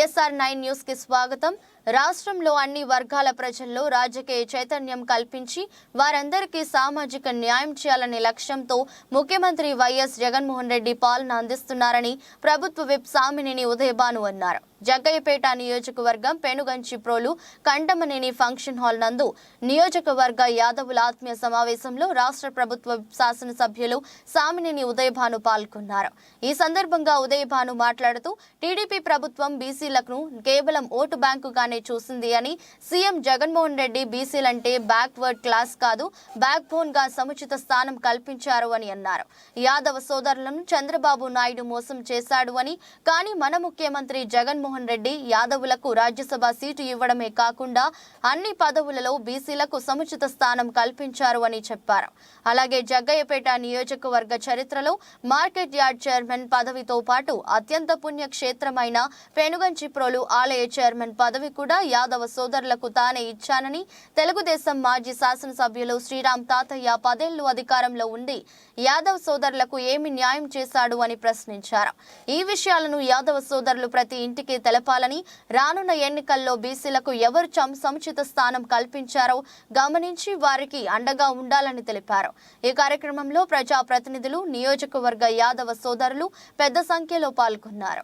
వైఎస్ఆర్9 news కి స్వాగతం. రాష్ట్రంలో అన్ని వర్గాల ప్రజల్లో రాజకీయ చైతన్యం కల్పించి వారందరికీ సామాజిక న్యాయం చేయాలనే లక్ష్యంతో ముఖ్యమంత్రి వైఎస్ జగన్మోహన్ రెడ్డి పాలన అందిస్తున్నారని ప్రభుత్వ విప్ సామినేని ఉదయభాను అన్నారు. జగ్గయ్యపేట నియోజకవర్గం పెనుగంచిప్రోలు కంటమనేని ఫంక్షన్ హాల్ నందు నియోజకవర్గ యాదవుల ఆత్మీయ సమావేశంలో రాష్ట్ర ప్రభుత్వ శాసనసభ్యులు సామినేని ఉదయభాను పాల్గొన్నారు. ఈ సందర్భంగా ఉదయభాను మాట్లాడుతూ టీడీపీ ప్రభుత్వం బీసీలకు కేవలం ఓటు బ్యాంకుగానే చూసింది అని, సీఎం జగన్మోహన్ రెడ్డి బీసీలంటే బ్యాక్వర్డ్ క్లాస్ కాదు, బ్యాక్ బోన్ గా సముచిత స్థానం కల్పించారు అని అన్నారు. యాదవ సోదరులను చంద్రబాబు నాయుడు మోసం చేశాడు అని, కానీ మన ముఖ్యమంత్రి జగన్మోహన్ రెడ్డి యాదవులకు రాజ్యసభ సీటు ఇవ్వడమే కాకుండా అన్ని పదవులలో బీసీలకు సముచిత స్థానం కల్పించారు అని చెప్పారు. అలాగే జగ్గయ్యపేట నియోజకవర్గ చరిత్రలో మార్కెట్ యార్డ్ చైర్మన్ పదవితో పాటు అత్యంత పుణ్యక్షేత్రమైన పెనుగంచిప్రోలు ఆలయ చైర్మన్ పదవి కూడా యాదవ సోదరులకు తానే ఇచ్చానని, తెలుగుదేశం మాజీ శాసనసభ్యులు శ్రీరామ్ తాతయ్య 10 ఏళ్లు అధికారంలో ఉండి యాదవ సోదరులకు ఏమి న్యాయం చేశాడు అని ప్రశ్నించారు. ఈ విషయాలను యాదవ సోదరులు ప్రతి ఇంటికి తెలపాలని, రానున్న ఎన్నికల్లో బీసీలకు ఎవరు సముచిత స్థానం కల్పించారో గమనించి వారికి అండగా ఉండాలని తెలిపారు. ఈ కార్యక్రమంలో ప్రజాప్రతినిధులు, నియోజకవర్గ యాదవ సోదరులు పెద్ద సంఖ్యలో పాల్గొన్నారు.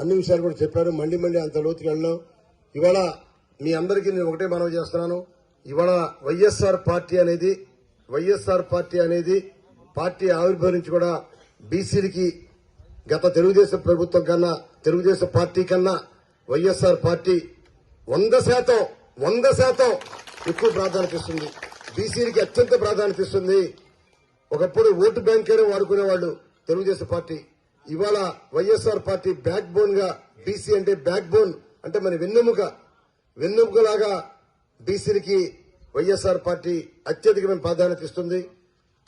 అన్ని విషయాలు కూడా చెప్పారు. మండి అంత లోతుకి వెళ్ళాం. ఇవాళ మీ అందరికీ నేను ఒకటే మనవి చేస్తున్నాను. ఇవాళ వైఎస్ఆర్ పార్టీ అనేది పార్టీ ఆవిర్భవించి కూడా బీసీలకి గత తెలుగుదేశం ప్రభుత్వం కన్నా, తెలుగుదేశం పార్టీ కన్నా వైఎస్ఆర్ పార్టీ 100% ఎక్కువ ప్రాధాన్యత ఇస్తుంది. బీసీలకి అత్యంత ప్రాధాన్యత ఇస్తుంది. ఒకప్పుడు ఓటు బ్యాంక్ అని వాడుకునేవాళ్లు తెలుగుదేశం పార్టీ. ఇవాళ వైఎస్ఆర్ పార్టీ బ్యాక్ బోన్ గా, బీసీ అంటే బ్యాక్ బోన్ అంటే మన వెన్నెముకలాగా బీసీలకి వైఎస్ఆర్ పార్టీ అత్యధికమైన ప్రాధాన్యత ఇస్తుంది.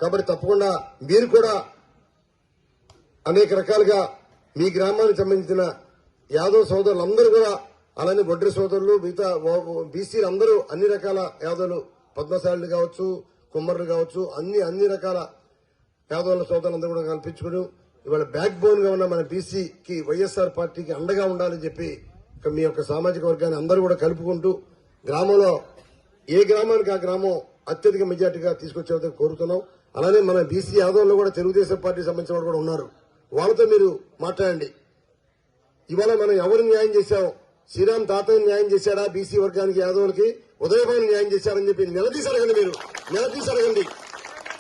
కాబట్టి తప్పకుండా మీరు కూడా అనేక రకాలుగా మీ గ్రామానికి సంబంధించిన యాదవ్ సోదరులందరూ కూడా, అలానే వడ్డీ సోదరులు, మిగతా బీసీలు అందరూ అన్ని రకాల యాదవులు, పద్మశాలులు కావచ్చు, కుమ్మరులు కావచ్చు, అన్ని రకాల యాదవుల సోదరులందరూ కూడా కల్పించుకుని ఇవాళ బ్యాక్ బోన్ గా ఉన్న మన బీసీకి వైఎస్ఆర్ పార్టీకి అండగా ఉండాలని చెప్పి మీ యొక్క సామాజిక వర్గాన్ని అందరూ కూడా కలుపుకుంటూ గ్రామంలో ఏ గ్రామానికి ఆ గ్రామం అత్యధిక మెజార్టీగా తీసుకొచ్చే కోరుతున్నాం. అలానే మన బీసీ యాదవుల్లో కూడా తెలుగుదేశం పార్టీ సంబంధించిన వాళ్ళు కూడా ఉన్నారు. వాళ్ళతో మీరు మాట్లాడండి. ఇవాళ మనం ఎవరు న్యాయం చేశాం? శ్రీరామ్ తాతయ్య న్యాయం చేశాడా బీసీ వర్గానికి, యాదవులకి? ఉదయభాను న్యాయం చేశారని చెప్పి నిలదీసరగండి. మీరు నిలదీసరగండి.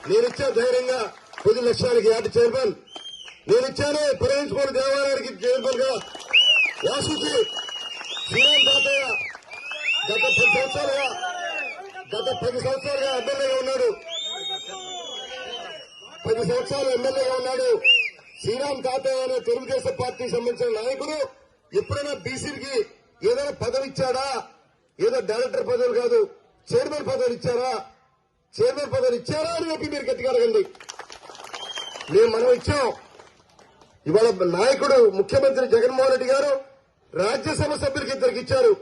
నేనిచ్చా ధైర్యంగా 10 లక్షలకి యార్డ్ చైర్మన్, నేనిచ్చాను పెనుగంచిప్రోలు దేవాలయానికి చైర్మన్ గా వాసుకి. శ్రీరామ్ తాతయ్య గత 10 సంవత్సరాలుగా ఎమ్మెల్యేగా ఉన్నాడు. 10 సంవత్సరాలు ఎమ్మెల్యేగా ఉన్నాడు. శ్రీరామ్ తాతయ్య అనే తెలుగుదేశం పార్టీకి సంబంధించిన నాయకుడు ఎప్పుడైనా బీసీకి ఏదైనా పదవి ఇచ్చాడా? ఏదో డైరెక్టర్ పదవులు కాదు, చైర్మన్ పదవులు ఇచ్చారా? చైర్మన్ పదవులు ఇచ్చారా అని చెప్పి మీరు గట్టిగా అడగండి. మనం ఇచ్చాం. ఇవాళ నాయకుడు ముఖ్యమంత్రి జగన్మోహన్ రెడ్డి గారు రాజ్యసభ సభ్యులకి 2 ఇచ్చారు.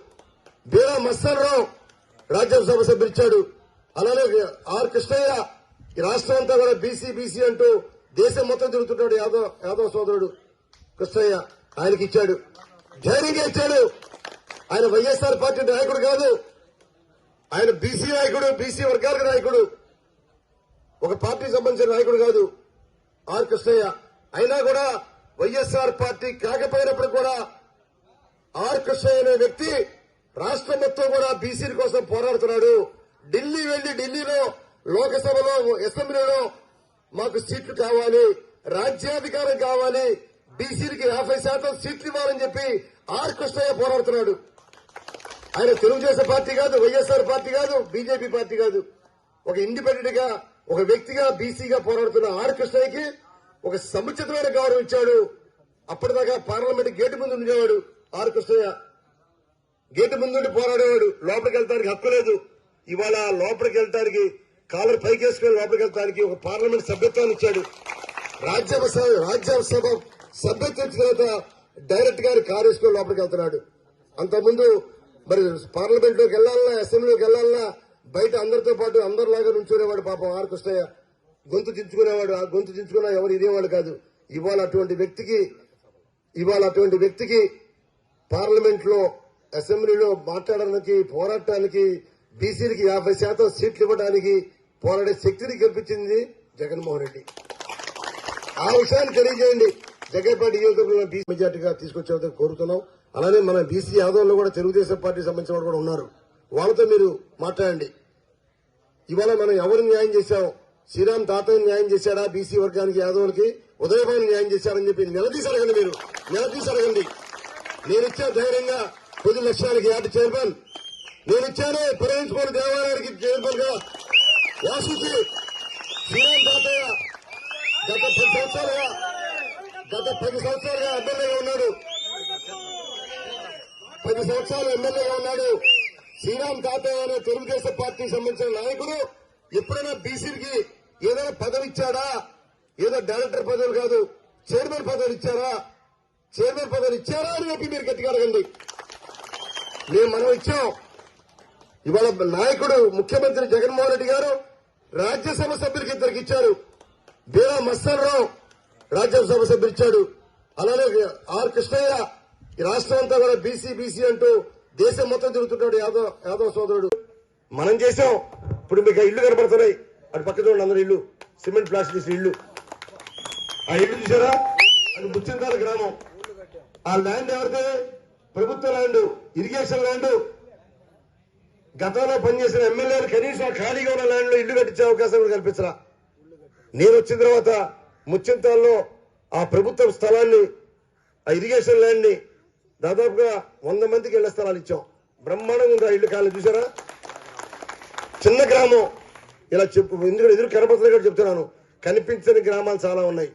బీరా మస్తానరావు రాజ్యసభ సభ్యులు ఇచ్చాడు. అలానే ఆర్ కృష్ణయ్య ఈ రాష్ట్రం అంతా కూడా బీసీ అంటూ దేశం మొత్తం తిరుగుతుంటాడు. యాదవ్ సోదరుడు కృష్ణయ్య, ఆయనకి ఇచ్చాడు. ధైర్యంగా ఇచ్చాడు. ఆయన వైఎస్ఆర్ పార్టీ నాయకుడు కాదు, ఆయన బీసీ నాయకుడు, బీసీ వర్గాలకు నాయకుడు, ఒక పార్టీకి సంబంధించిన నాయకుడు కాదు ఆర్ కృష్ణయ్య. అయినా కూడా వైఎస్ఆర్ పార్టీ కాకపోయినప్పుడు కూడా ఆర్ కృష్ణయ్య అనే వ్యక్తి రాష్ట్రం మొత్తం కూడా బీసీల కోసం పోరాడుతున్నాడు. ఢిల్లీ వెళ్లి, ఢిల్లీలో లోకసభలో, అసెంబ్లీలో మాకు సీట్లు కావాలి, రాజ్యాధికారం కావాలి, బీసీలకి 50% సీట్లు ఇవ్వాలని చెప్పి ఆర్ కృష్ణయ్య పోరాడుతున్నాడు. ఆయన తెలుగుదేశం పార్టీ కాదు, వైఎస్ఆర్ పార్టీ కాదు, బీజేపీ పార్టీ కాదు. ఒక ఇండిపెండెంట్ గా, ఒక వ్యక్తిగా బీసీగా పోరాడుతున్న ఆర్ కృష్ణయ్యకి ఒక సముచితమైన గౌరవం ఇచ్చాడు. అప్పటిదాకా పార్లమెంట్ గేటు ముందు ఉండేవాడు ఆర్ కృష్ణయ్య. గేటు ముందుండి పోరాడేవాడు. లోపలికి వెళ్తానికి హక్కు లేదు. ఇవాళ లోపలికి వెళ్తానికి, కాలర్ పైకేసుకుని లోపలికి వెళ్తానికి ఒక పార్లమెంట్ సభ్యత్వాన్ని ఇచ్చాడు. రాజ్యసభ సభ్యత్వం ఇచ్చిన తర్వాత డైరెక్ట్ గా కారు వేసుకుని లోపలికి వెళ్తున్నాడు. అంతకుముందు మరి పార్లమెంట్ లోకి వెళ్లాలన్నా, అసెంబ్లీలోకి వెళ్లాలన్నా బయట అందరితో పాటు అందరిలాగా నుంచునేవాడు పాపం ఆర్ కృష్ణయ్య. గొంతు దించుకునేవాడు. ఆ గొంతు దించుకున్నా ఎవరు ఇదేవాడు కాదు. ఇవాళ అటువంటి వ్యక్తికి పార్లమెంట్ లో అసెంబ్లీలో మాట్లాడడానికి పోరాటానికి బీసీలకి 50% సీట్లు ఇవ్వడానికి పోరాడే శక్తిని కల్పించింది జగన్మోహన్ రెడ్డి. ఆ విషయాన్ని తెలియజేయండి. జగన్పేట నియోజకవర్గంలో బీసీ మెజార్టీగా తీసుకొచ్చేందుకు కోరుతున్నాం. అలానే మన బీసీ యాదవ్లో కూడా తెలుగుదేశం పార్టీకి సంబంధించిన వాళ్ళు కూడా ఉన్నారు. వాళ్ళతో మీరు మాట్లాడండి. ఇవాళ మనం ఎవరు న్యాయం చేశాం? శ్రీరామ్ తాతయ్య న్యాయం చేశాడా బీసీ వర్గానికి, యాదవులకి? ఉదయభాను న్యాయం చేశాడని చెప్పి నిలదీసి అడగండి. మీరు నిలదీసి అడగండి. నేనిచ్చా ధైర్యంగా 10 లక్షలకి యాడ్ చైర్మన్ నేనిచ్చాను. పరమేశ్వర దేవాలయానికి చైర్మన్ గా వాసుకి శ్రీరామ్ తాతయ్య గత 10 సంవత్సరాలుగా ఎమ్మెల్యేగా ఉన్నాడు. 10 సంవత్సరాలు ఎమ్మెల్యేగా ఉన్నాడు. శ్రీరామ్ తాతయ్య అనే తెలుగుదేశం పార్టీకి సంబంధించిన నాయకుడు ఎప్పుడైనా బీసీలకి ఏదైనా పదవి ఇచ్చాడా? ఏదో డైరెక్టర్ పదవులు కాదు, చైర్మన్ పదవులు ఇచ్చారా? చైర్మన్ పదవులు ఇచ్చారా అని చెప్పి మీరు గట్టిగా అడగండి. మనం ఇచ్చాం. ఇవాళ నాయకుడు ముఖ్యమంత్రి జగన్మోహన్ రెడ్డి గారు రాజ్యసభ సభ్యులకి 2 ఇచ్చారు. బీరా మస్తానరావు రాజ్యసభ సభ్యులు ఇచ్చాడు. అలానే ఆర్ కృష్ణయ్య ఈ రాష్ట్రం అంతా కూడా బీసీ అంటూ దేశం మొత్తం తిరుగుతుంటాడు యాదవ్ సోదరుడు. మనం చేశాం. ఇప్పుడు మీకు ఇల్లు కనబడుతున్నాయి. అటు పక్క చూడండి, అందరూ ఇల్లు సిమెంట్ ప్లాస్టిక్ ఇల్లు. ఆ ఇల్లు చూసారా? అది ముచ్చింతాల గ్రామం. ఆ ల్యాండ్ ఎవరిదే? ప్రభుత్వ ల్యాండ్, ఇరిగేషన్ ల్యాండ్. గతంలో పనిచేసిన ఎమ్మెల్యేలు కనీసం ఖాళీగా ఉన్న ల్యాండ్ లో ఇల్లు కట్టించే అవకాశం కూడా కల్పించరా? నేను వచ్చిన తర్వాత ముచ్చింతాల్లో ఆ ప్రభుత్వ స్థలాన్ని, ఆ ఇరిగేషన్ ల్యాండ్ ని దాదాపుగా 100 మందికి ఇళ్ల స్థలాలు ఇచ్చాం. బ్రహ్మాండంగా ఉంది ఆ ఇల్లు కాలం చూసారా? చిన్న గ్రామం. ఇలా చెప్పు ఎందుకంటే ఎదురు కనపడుతుంది కూడా చెప్తున్నాను. కనిపించని గ్రామాలు చాలా ఉన్నాయి.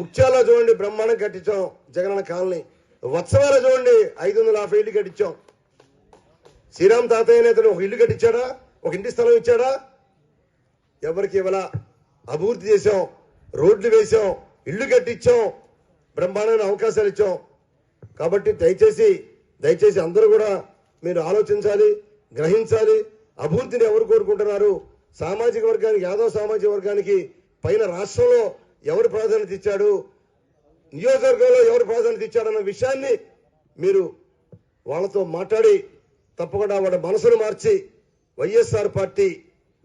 ముఖ్యాల్లో చూడండి బ్రహ్మాండం కట్టించాం జగనన్న కాలనీ. వత్సవాల చూడండి 550 ఇల్లు కట్టించాం. శ్రీరామ్ తాతయ్య నేతలు ఒక ఇల్లు కట్టించాడా? ఒక ఇంటి స్థలం ఇచ్చాడా? ఎవరికి ఇవ్వాల? అభివృద్ధి చేశాం, రోడ్లు వేశాం, ఇల్లు కట్టించాం, బ్రహ్మాండమైన అవకాశాలు ఇచ్చాం. కాబట్టి దయచేసి అందరూ కూడా మీరు ఆలోచించాలి, గ్రహించాలి. అభివృద్ధిని ఎవరు కోరుకుంటున్నారు? సామాజిక వర్గానికి, యాదవ్ సామాజిక వర్గానికి పైన రాష్ట్రంలో ఎవరు ప్రాధాన్యత ఇచ్చాడు, నియోజకవర్గంలో ఎవరు ప్రాధాన్యత ఇచ్చాడన్న విషయాన్ని మీరు వాళ్ళతో మాట్లాడి తప్పకుండా వాళ్ళ మనసును మార్చి వైఎస్ఆర్ పార్టీ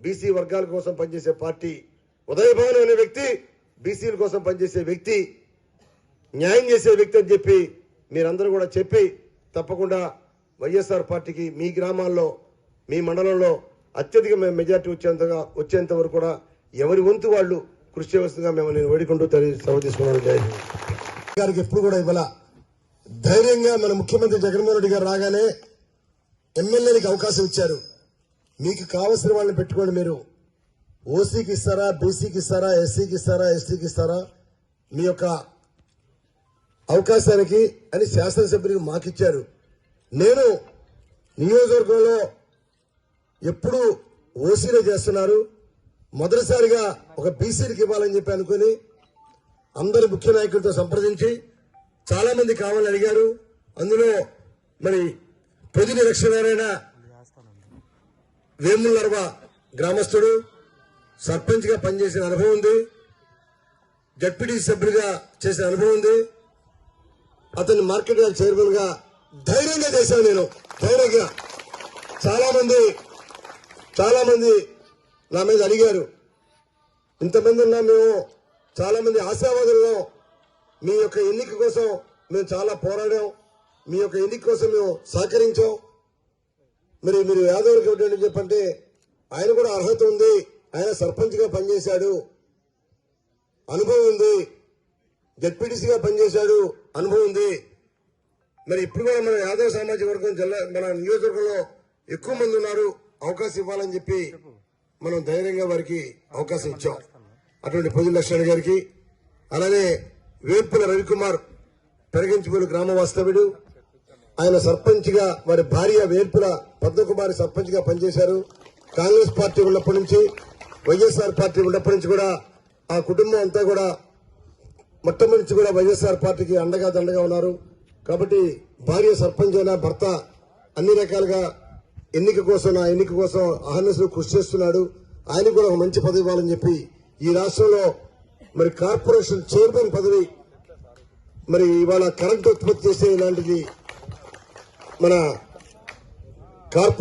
బీసీ వర్గాల కోసం పనిచేసే పార్టీ. ఉదయభాను అనే వ్యక్తి బీసీల కోసం పనిచేసే వ్యక్తి, న్యాయం చేసే వ్యక్తి అని చెప్పి మీరందరూ కూడా చెప్పి తప్పకుండా వైఎస్ఆర్ పార్టీకి మీ గ్రామాల్లో, మీ మండలంలో అత్యధిక మెజార్టీ వచ్చేంత వరకు కూడా ఎవరి వంతు వాళ్ళు కృషి చేయవలసిందిగా నేను వేడుకుంటూ సెలవు తీసుకున్నాను. జై హింద్. గారికి ఎప్పుడు కూడా ఇవాళ ధైర్యంగా మన ముఖ్యమంత్రి జగన్మోహన్ రెడ్డి గారు రాగానే ఎమ్మెల్యేలకు అవకాశం ఇచ్చారు. మీకు కావలసిన వాళ్ళని పెట్టుకోండి. మీరు ఓసీకి ఇస్తారా, బీసీకి ఇస్తారా, ఎస్సీకి ఇస్తారా, ఎస్టీకి ఇస్తారా, మీ యొక్క అవకాశానికి అని శాసనసభ్యులకు మాకిచ్చారు. నేను నియోజకవర్గంలో ఎప్పుడు ఓసీలో చేస్తున్నారు, మొదటిసారిగా ఒక బీసీలకు ఇవ్వాలని చెప్పి అనుకుని అందరు ముఖ్య నాయకులతో సంప్రదించి చాలా మంది కావాలని అడిగారు. అందులో మరి పొదిలి లక్ష్మీనారాయణ వేములర్వ గ్రామస్తుడు, సర్పంచ్ గా పనిచేసిన అనుభవం ఉంది, జడ్పీటీ సభ్యుడిగా చేసిన అనుభవం ఉంది. అతన్ని మార్కెట్ యార్డ్ చైర్మన్ గా ధైర్యంగా చేశాను నేను. ధైర్యంగా చాలా మంది నా మీద అడిగారు. ఇంతమంది ఉన్నా మేము చాలా మంది ఆశావాదుల్లో మీ యొక్క ఎన్నిక కోసం మేము చాలా పోరాడాం, మీ యొక్క ఎన్నిక కోసం మేము సహకరించాం. మీరు యాదవ్కి ఇవ్వండి చెప్పంటే ఆయన కూడా అర్హత ఉంది, ఆయన సర్పంచ్ గా పనిచేశాడు, అనుభవం ఉంది, జడ్పీటీసీగా పనిచేశాడు, అనుభవం ఉంది. మరి ఇప్పుడు కూడా మన యాదవ్ సామాజిక వర్గం మన నియోజకవర్గంలో ఎక్కువ మంది ఉన్నారు, అవకాశం ఇవ్వాలని చెప్పి మనం ధైర్యంగా వారికి అవకాశం ఇచ్చాం. అటువంటి పొదిలి లక్ష్మణ్ గారికి, అలానే వేర్పుల రవికుమార్ పెరగించిపోయిన గ్రామ వాస్తవ్యుడు, ఆయన సర్పంచ్ గా వారి భార్య వేర్పుల పద్మకుమారి సర్పంచ్ గా పనిచేశారు. కాంగ్రెస్ పార్టీ ఉన్నప్పటి నుంచి, వైఎస్ఆర్ పార్టీ ఉన్నప్పటి నుంచి కూడా ఆ కుటుంబం అంతా కూడా మొట్టమొదటి నుంచి కూడా వైఎస్ఆర్ పార్టీకి అండగా దండగా ఉన్నారు. కాబట్టి భార్య సర్పంచ్ అయినా భర్త అన్ని రకాలుగా ఎన్నిక కోసం అహర్నిశలు కృషి చేస్తున్నాడు. ఆయన కూడా ఒక మంచి పదవి ఇవ్వాలని చెప్పి ఈ రాష్ట్రంలో మరి కార్పొరేషన్ చైర్మన్ పదవి, మరి ఇవాళ కరెంట్ ఉత్పత్తి చేసే ఇలాంటిది మన కార్పొరేట్